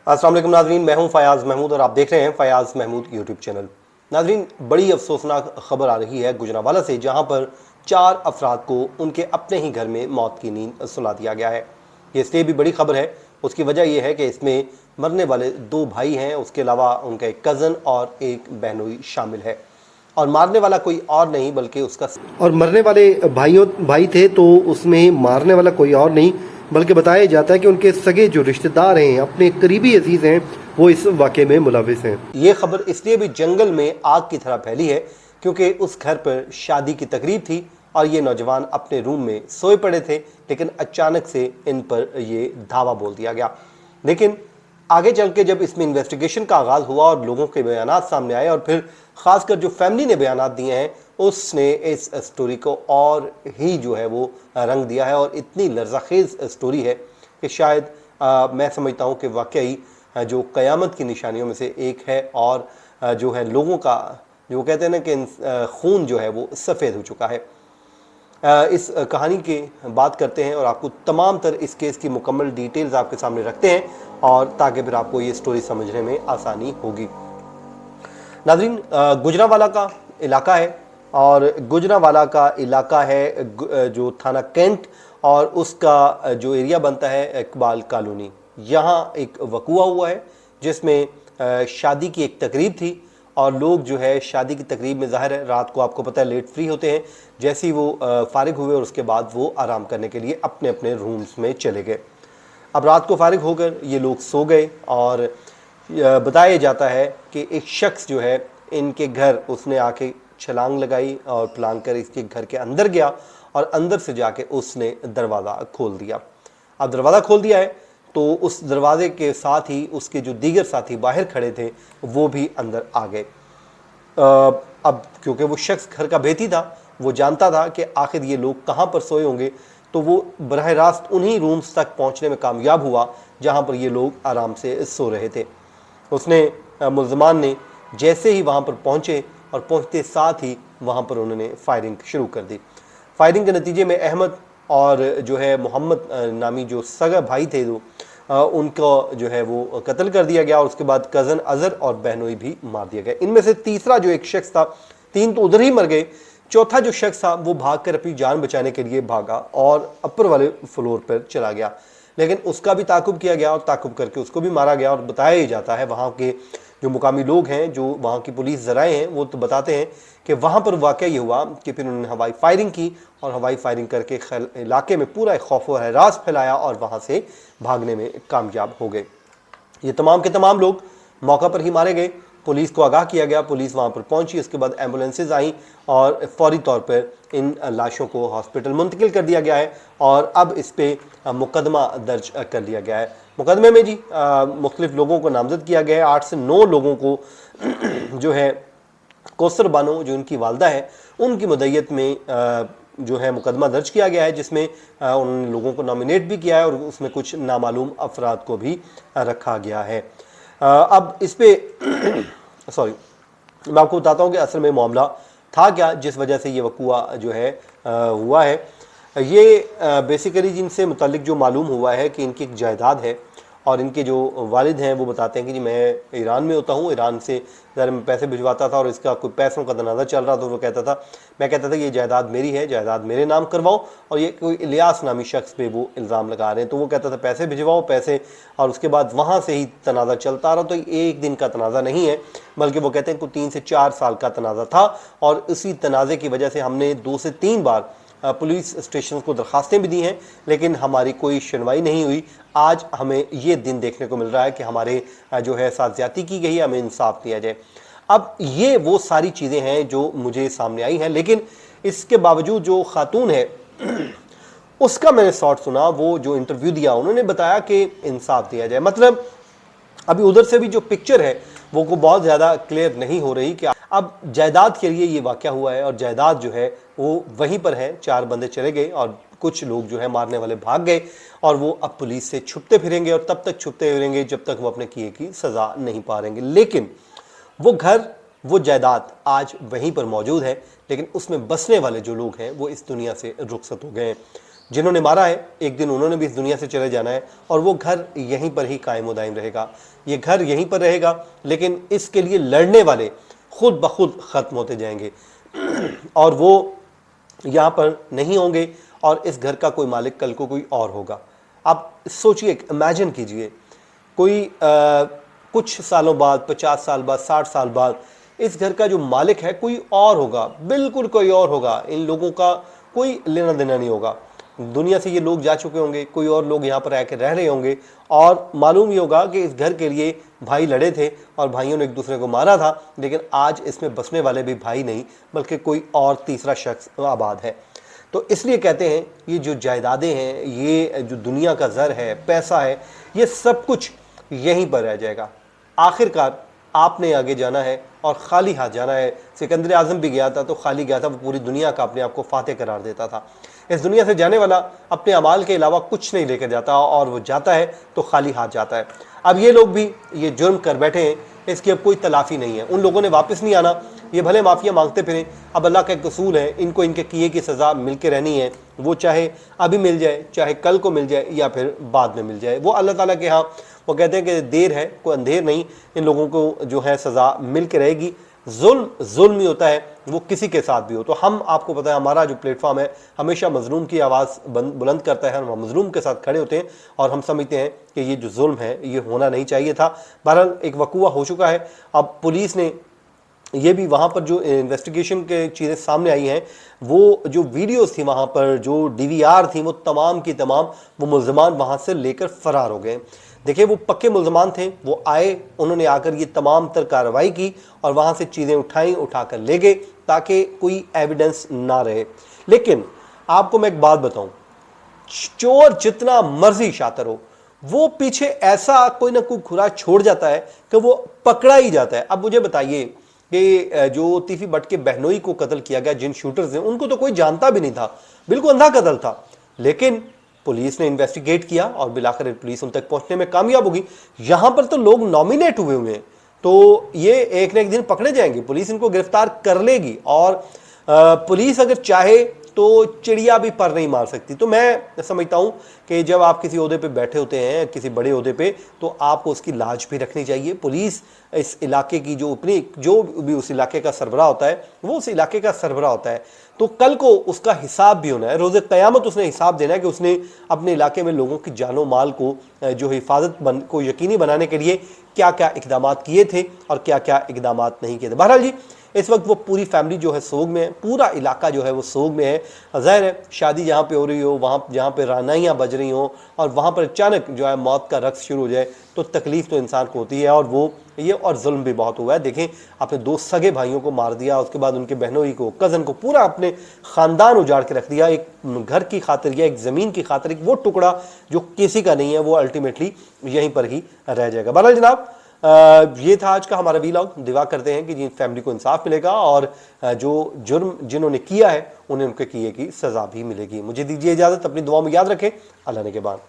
अस्सलाम वालेकुम नाजरीन, मैं हूं फयाज महमूद और आप देख रहे हैं फयाज महमूद यूट्यूब चैनल। नाजरीन, बड़ी अफसोसनाक खबर आ रही है गुजरांवाला से, जहां पर 4 अफराद को उनके अपने ही घर में मौत की नींद सुला दिया गया है। ये इसलिए भी बड़ी खबर है, उसकी वजह यह है कि इसमें मरने वाले 2 भाई हैं, उसके अलावा उनका एक कज़न और एक बहनोई शामिल है। और मारने वाला कोई और नहीं बल्कि उसका और मरने वाले भाई थे, तो उसमें मारने वाला कोई और नहीं बल्कि बताया जाता है कि उनके सगे जो रिश्तेदार हैं, अपने करीबी अजीज हैं, वो इस वाक़े में मुलविस हैं। ये खबर इसलिए भी जंगल में आग की तरह फैली है क्योंकि उस घर पर शादी की तकरीब थी और ये नौजवान अपने रूम में सोए पड़े थे, लेकिन अचानक से इन पर ये धावा बोल दिया गया। लेकिन आगे चल के जब इसमें इन्वेस्टिगेशन का आगाज़ हुआ और लोगों के बयानात सामने आए और फिर ख़ासकर जो फैमिली ने बयानात दिए हैं, उसने इस स्टोरी को और ही जो है वो रंग दिया है। और इतनी लर्ज़ाखेज़ स्टोरी है कि शायद मैं समझता हूँ कि वाकई जो क़यामत की निशानियों में से एक है। और जो है लोगों का जो कहते हैं ना कि खून जो है वो सफ़ेद हो चुका है। इस कहानी की बात करते हैं और आपको तमाम तर इस केस की मुकम्मल डिटेल्स आपके सामने रखते हैं, और ताकि फिर आपको ये स्टोरी समझने में आसानी होगी। नाज़रीन, गुजरांवाला का इलाका है और गुजरांवाला का इलाका है जो थाना कैंट, और उसका जो एरिया बनता है इकबाल कॉलोनी। यहाँ एक वक़ूआ हुआ है जिसमें शादी की एक तकरीब थी और लोग जो है शादी की तकरीब में, ज़ाहिर है रात को आपको पता है लेट फ्री होते हैं, जैसे ही वो फ़ारिग हुए और उसके बाद वो आराम करने के लिए अपने अपने रूम्स में चले गए। अब रात को फ़ारिग होकर ये लोग सो गए और बताया जाता है कि एक शख्स जो है इनके घर, उसने आके छलांग लगाई और फलांग कर इसके घर के अंदर गया और अंदर से जाके उसने दरवाज़ा खोल दिया। अब दरवाज़ा खोल दिया है तो उस दरवाजे के साथ ही उसके जो दीगर साथी बाहर खड़े थे वो भी अंदर आ गए। अब क्योंकि वो शख्स घर का भेदी था, वो जानता था कि आखिर ये लोग कहाँ पर सोए होंगे, तो वो बराह रास्त उन्हीं रूम्स तक पहुँचने में कामयाब हुआ जहाँ पर ये लोग आराम से सो रहे थे। उसने मुल्ज़मान ने जैसे ही वहाँ पर पहुँचे और पहुँचते साथ ही वहाँ पर उन्होंने फायरिंग शुरू कर दी। फायरिंग के नतीजे में अहमद और जो है मोहम्मद नामी जो सगा भाई थे, जो उनको जो है वो कत्ल कर दिया गया और उसके बाद कज़न अज़हर और बहनोई भी मार दिया गया। इनमें से तीसरा जो एक शख्स था, 3 तो उधर ही मर गए, चौथा जो शख्स था वो भागकर अपनी जान बचाने के लिए भागा और अपर वाले फ्लोर पर चला गया, लेकिन उसका भी ताक़ुब किया गया और ताक़ुब करके उसको भी मारा गया। और बताया ही जाता है, वहाँ के जो मुकामी लोग हैं, जो वहाँ की पुलिस ज़राए हैं, वो तो बताते हैं कि वहाँ पर वाक़या ये हुआ कि फिर उन्होंने हवाई फायरिंग की और हवाई फायरिंग करके इलाके में पूरा खौफ व हरास फैलाया और वहाँ से भागने में कामयाब हो गए। ये तमाम के तमाम लोग मौका पर ही मारे गए। पुलिस को आगाह किया गया, पुलिस वहाँ पर पहुँची, उसके बाद एम्बुलेंसेज आई और फौरी तौर पर इन लाशों को हॉस्पिटल मुंतकिल कर दिया गया है और अब इस पर मुकदमा दर्ज कर लिया गया है। मुकदमे में जी मुख्तलिफ लोगों को नामजद किया गया है। 8 से 9 लोगों को जो है कौसर बानो जो उनकी वालदा है, उनकी मुद्दत में जो है मुकदमा दर्ज किया गया है, जिसमें उन लोगों को नॉमिनेट भी किया है और उसमें कुछ नामालूम अफराद को भी रखा गया है। अब इस पे सॉरी, मैं आपको बताता हूँ कि असल में मामला था क्या जिस वजह से ये वक़ूआ जो है हुआ है। ये बेसिकली जिनसे मुतल्लिक जो मालूम हुआ है कि इनकी एक जायदाद है और इनके जो वालिद हैं वो बताते हैं कि जी मैं ईरान में होता हूँ, ईरान से ज़रा मैं पैसे भिजवाता था और इसका कोई पैसों का तनाज़ा चल रहा था। वो कहता था, मैं कहता था ये जायदाद मेरी है, जायदाद मेरे नाम करवाओ, और ये कोई इलियास नामी शख्स पे वो इल्ज़ाम लगा रहे हैं। तो वो कहता था पैसे भिजवाओ पैसे, और उसके बाद वहाँ से ही तनाज़ा चलता रहा। तो एक दिन का तनाज़ा नहीं है, बल्कि वो कहते हैं कोई 3 से 4 साल का तनाज़ा था और इसी तनाज़े की वजह से हमने 2 से 3 बार पुलिस स्टेशन को दरखास्तें भी दी हैं, लेकिन हमारी कोई सुनवाई नहीं हुई। आज हमें ये दिन देखने को मिल रहा है कि हमारे जो है साथ ज़्यादती की गई है, हमें इंसाफ दिया जाए। अब ये वो सारी चीज़ें हैं जो मुझे सामने आई हैं, लेकिन इसके बावजूद जो खातून है उसका मैंने शॉर्ट सुना, वो जो इंटरव्यू दिया उन्होंने बताया कि इंसाफ दिया जाए। मतलब अभी उधर से भी जो पिक्चर है वो को बहुत ज़्यादा क्लियर नहीं हो रही कि अब जायदाद के लिए ये वाक़या हुआ है और जायदाद जो है वो वहीं पर है। 4 बंदे चले गए और कुछ लोग जो है मारने वाले भाग गए और वो अब पुलिस से छुपते फिरेंगे और तब तक छुपते फिरेंगे जब तक वो अपने किए की सज़ा नहीं पा रहेंगे। लेकिन वो घर, वो जायदाद आज वहीं पर मौजूद है, लेकिन उसमें बसने वाले जो लोग हैं वो इस दुनिया से रुखसत हो गए हैं। जिन्होंने मारा है एक दिन उन्होंने भी इस दुनिया से चले जाना है और वो घर यहीं पर ही कायम व दायम रहेगा, ये घर यहीं पर रहेगा, लेकिन इसके लिए लड़ने वाले खुद ब खुद ख़त्म होते जाएंगे और वो यहाँ पर नहीं होंगे और इस घर का कोई मालिक कल को कोई और होगा। आप सोचिए, इमेजिन कीजिए, कोई कुछ सालों बाद, 50 साल बाद, 60 साल बाद इस घर का जो मालिक है कोई और होगा, बिल्कुल कोई और होगा। इन लोगों का कोई लेना देना नहीं होगा, दुनिया से ये लोग जा चुके होंगे, कोई और लोग यहाँ पर आके रह रहे होंगे और मालूम ही होगा कि इस घर के लिए भाई लड़े थे और भाइयों ने एक दूसरे को मारा था, लेकिन आज इसमें बसने वाले भी भाई नहीं बल्कि कोई और तीसरा शख्स आबाद है। तो इसलिए कहते हैं ये जो जायदादें हैं, ये जो दुनिया का ज़र है, पैसा है, ये सब कुछ यहीं पर रह जाएगा। आखिरकार आपने आगे जाना है और खाली हाथ जाना है। सिकंदर आज़म भी गया था तो खाली गया था, वो पूरी दुनिया का अपने आप को फातेह करार देता था। इस दुनिया से जाने वाला अपने अमाल के अलावा कुछ नहीं लेकर जाता और वो जाता है तो खाली हाथ जाता है। अब ये लोग भी ये जुर्म कर बैठे हैं, इसकी अब कोई तलाफ़ी नहीं है, उन लोगों ने वापस नहीं आना, ये भले माफिया मांगते फिरें, अब अल्लाह का एक उसूल है, इनको इनके किए की सज़ा मिल के रहनी है, वो चाहे अभी मिल जाए, चाहे कल को मिल जाए या फिर बाद में मिल जाए, वो अल्लाह ताला के यहाँ वो कहते हैं कि देर है कोई अंधेर नहीं, इन लोगों को जो है सज़ा मिल के रहेगी। जुल्म ही होता है, वो किसी के साथ भी हो। तो हम, आपको पता है, हमारा जो प्लेटफॉर्म है हमेशा मजलूम की आवाज़ बुलंद करता है, हम मजलूम के साथ खड़े होते हैं और हम समझते हैं कि ये जो जुल्म है ये होना नहीं चाहिए था। बहरहाल एक वक़ूआ हो चुका है। अब पुलिस ने ये भी वहाँ पर जो इन्वेस्टिगेशन के चीज़ें सामने आई हैं, वो जो वीडियोस थी वहाँ पर, जो डीवीआर थी, वो तमाम की तमाम वो मुल्ज़मान वहाँ से लेकर फ़रार हो गए। देखिए, वो पक्के मुल्ज़मान थे, वो आए, उन्होंने आकर ये तमाम तर कार्रवाई की और वहाँ से चीज़ें उठाकर ले गए ताकि कोई एविडेंस ना रहे। लेकिन आपको मैं एक बात बताऊँ, चोर जितना मर्जी शातिर हो, वो पीछे ऐसा कोई ना कोई खुरा छोड़ जाता है कि वो पकड़ा ही जाता है। अब मुझे बताइए कि जो तीफी भट्ट के बहनोई को कत्ल किया गया, जिन शूटर्स ने, उनको तो कोई जानता भी नहीं था, बिल्कुल अंधा कत्ल था, लेकिन पुलिस ने इन्वेस्टिगेट किया और बिलाकर पुलिस उन तक पहुंचने में कामयाब होगी। यहां पर तो लोग नॉमिनेट हुए हुए हैं, तो ये एक न एक दिन पकड़े जाएंगे, पुलिस इनको गिरफ्तार कर लेगी और पुलिस अगर चाहे तो चिड़िया भी पर नहीं मार सकती। तो मैं समझता हूँ कि जब आप किसी ओहदे पे बैठे होते हैं, किसी बड़े ओहदे पे, तो आपको उसकी लाज भी रखनी चाहिए। पुलिस इस इलाके की जो भी उस इलाके का सरबराह होता है, वो उस इलाके का सरबराह होता है, तो कल को उसका हिसाब भी होना है, रोज़े क़यामत उसने हिसाब देना है कि उसने अपने इलाके में लोगों की जानो माल को जो हिफाजत को यकीनी बनाने के लिए क्या क्या इक़दाम किए थे और क्या क्या इक़दाम नहीं किए थे। बहरहाल जी, इस वक्त वो पूरी फैमिली जो है सोग में है, पूरा इलाका जो है वो सोग में है। ज़ाहिर है, शादी जहाँ पे हो रही हो, वहाँ जहाँ पे रानाइयाँ बज रही हों और वहाँ पर अचानक जो है मौत का रक्स शुरू हो जाए तो तकलीफ़ तो इंसान को होती है। और वो ये और जुल्म भी बहुत हुआ है। देखें, अपने 2 सगे भाइयों को मार दिया, उसके बाद उनके बहनोई को, कज़न को, पूरा अपने ख़ानदान उजाड़ के रख दिया, एक घर की खातिर या एक ज़मीन की खातिर, एक वो टुकड़ा जो किसी का नहीं है, वो अल्टीमेटली यहीं पर ही रह जाएगा। बहरहाल जनाब, ये था आज का हमारा वीलॉग। दुआ करते हैं कि जिन फैमिली को इंसाफ मिलेगा और जो जुर्म जिन्होंने किया है उन्हें उनके किए की सज़ा भी मिलेगी। मुझे दीजिए इजाज़त, अपनी दुआ में याद रखें। अल्लाह ने के बाद।